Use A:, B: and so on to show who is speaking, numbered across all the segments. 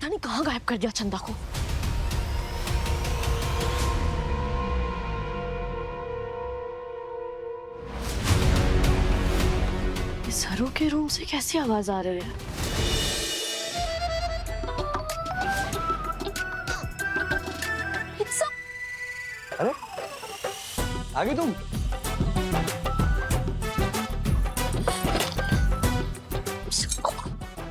A: पता नहीं कहाँ गायब कर दिया चंदा को। सरू के रूम से कैसी आवाज आ रही है?
B: अरे आगे तुम।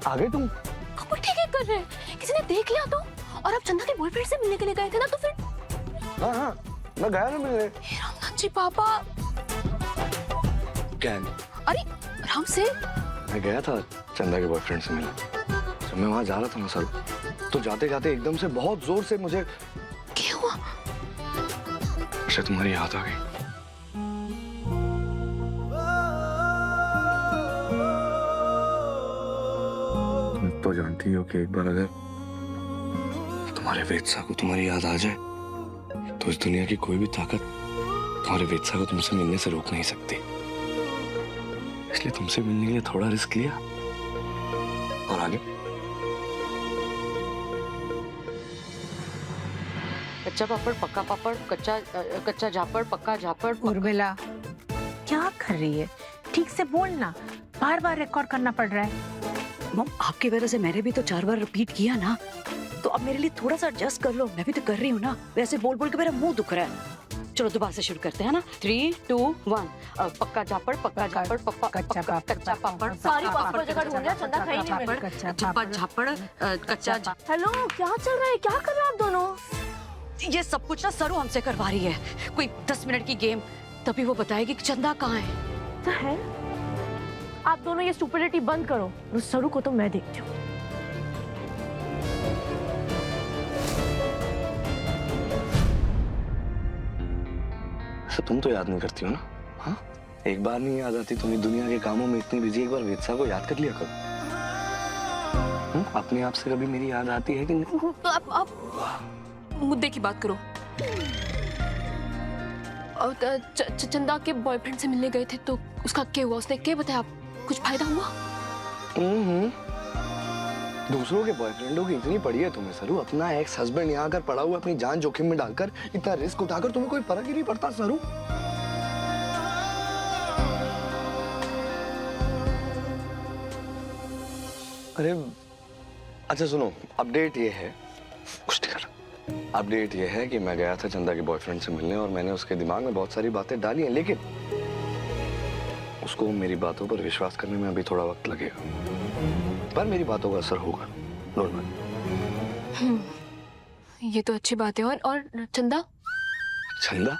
B: आगे तुम
A: आप ठीक है कर रहे हैं? किसी ने देख लिया तो? और आप चंदा के बॉयफ्रेंड से मिलने के लिए गए थे ना, तो फिर?
B: हाँ हाँ मैं गया ना मिलने।
A: रामनाथ जी पापा।
B: क्या?
A: अरे राम से
B: मैं गया था चंदा के बॉयफ्रेंड से मिलने। जब मैं वहां जा रहा था ना सर, तो जाते जाते एकदम से बहुत जोर से मुझे
A: क्या हुआ?
B: शायद तुम्हारी याद आ गई। तुम तो जानती हो कि एक बार अगर तुम्हारे वेत्सा को तुम्हारी याद आ जाए तो इस दुनिया की कोई भी ताकत तुम्हारे वेत्सा को तुमसे मिलने से रोक नहीं सकती। इसलिए तुमसे मिलने के लिए थोड़ा रिस्क लिया। और आगे
C: कच्चा पापड़ पक्का पापड़, कच्चा झापड़ पक्का झापड़।
D: उर्मिला क्या कर रही है? ठीक से बोलना, बार बार रिकॉर्ड करना पड़ रहा है।
E: मम, आपकी वजह से मैंने भी तो 4 बार रिपीट किया ना, तो अब मेरे लिए थोड़ा सा एडजस्ट कर लो। मैं भी तो कर रही हूँ ना, वैसे बोल बोल के मेरा मुंह दुख रहा है। चलो दोबारा से शुरू करते हैं ना। 3, 2, 1।
C: पक्का झापड़ पक्का झापड़ पक्का कच्चा पापड़।
A: सारी पापड़ जगह ढूंढ लिया, चंदा कहीं नहीं मिल
C: झापड़ झापड़ कच्चा।
A: हेलो, क्या चल रहा है? क्या कर रहे हो आप दोनों?
E: ये सब कुछ ना सरू हमसे करवा रही है। कोई 10 मिनट की गेम, तभी वो बताएगी कि चंदा कहाँ है।
A: तो है, आप दोनों ये स्टुपिडिटी बंद करो। उस सरू को तो मैं देखती हूँ।
B: तुम तो याद नहीं करती हो ना? हाँ, एक बार नहीं याद आती? तुम्हें दुनिया के कामों में इतनी बिजी, एक बार वेत्सा को याद कर लिया करो। अपने आप से कभी मेरी याद आती है कि नहीं?
A: आप मुद्दे की बात करो। चंदा के बॉयफ्रेंड से मिलने गए थे तो उसका क्या हुआ? उसने क्या बताया? आप कुछ फायदा हुआ?
B: दूसरों के बॉयफ्रेंडों की इतनी पड़ी है तुम्हें सरू। अपना एक्स हस्बैंड यहाँ आकर पड़ा हुआ, अपनी जान जोखिम में डालकर, इतना रिस्क उठाकर तुम्हें कोई फर्क ही नहीं पड़ता सरू। अरे अच्छा सुनो, अपडेट ये है, अपडेट ये है कि मैं गया था चंदा के बॉयफ्रेंड से मिलने और मैंने उसके दिमाग में बहुत सारी बातें डाली हैं, लेकिन उसको मेरी बातों पर विश्वास करने में अभी थोड़ा वक्त लगेगा, पर मेरी बातों का असर होगा। Don't worry.
A: ये तो अच्छी बात है। और चंदा?
B: चंदा?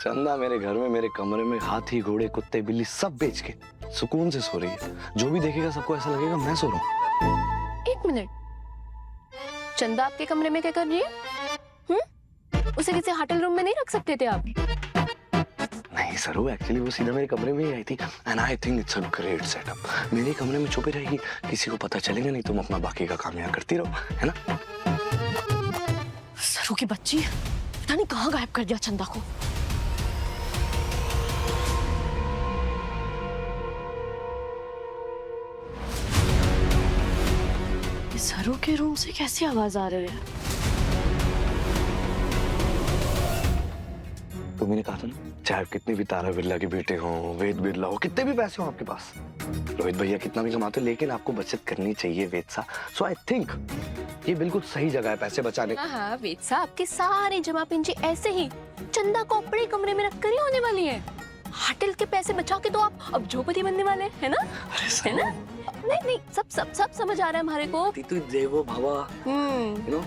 B: चंदा मेरे घर में, मेरे कमरे में हाथी घोड़े कुत्ते बिल्ली सब बेच के सुकून से सो रही है। जो भी देखेगा सबको ऐसा लगेगा मैं सो रहा हूँ।
A: एक मिनट, चंदा आपके कमरे में क्या कर रही है? उसे किसी होटल रूम में नहीं रख सकते थे आप?
B: नहीं सरू, एक्चुअली वो सीधा मेरे कमरे में ही आई थी and I think it's a great setup. मेरे कमरे में छुपी रहेगी, किसी को पता चलेगा नहीं, तुम अपना बाकी का काम यहाँ करती रहो, है ना?
A: सरू की बच्ची पता नहीं कहाँ गायब कर दिया चंदा को। सरू के रूम से कैसी आवाज आ रही है?
B: तो मैंने कहा था ना, चाहे कितने भी तारा बिरला के बेटे हों, वेद बिरला हो, कितने भी पैसे हों आपके पास, रोहित भैया कितना भी कमाते, लेकिन आपको बचत करनी चाहिए वेत्सा। सो आई थिंक ये बिल्कुल सही जगह है पैसे बचाने।
A: हाँ वेत्सा, आपके सारे जमा पूंजी ऐसे ही चंदा को अपने कमरे में रख कर ही होने वाली है। होटल के पैसे बचा के तो आप अब झोपड़ी बनने वाले हैं, है ना? है ना? नहीं नहीं, सब समझ आ रहा है हमारे को।
B: तू देवो भवा, यू नो।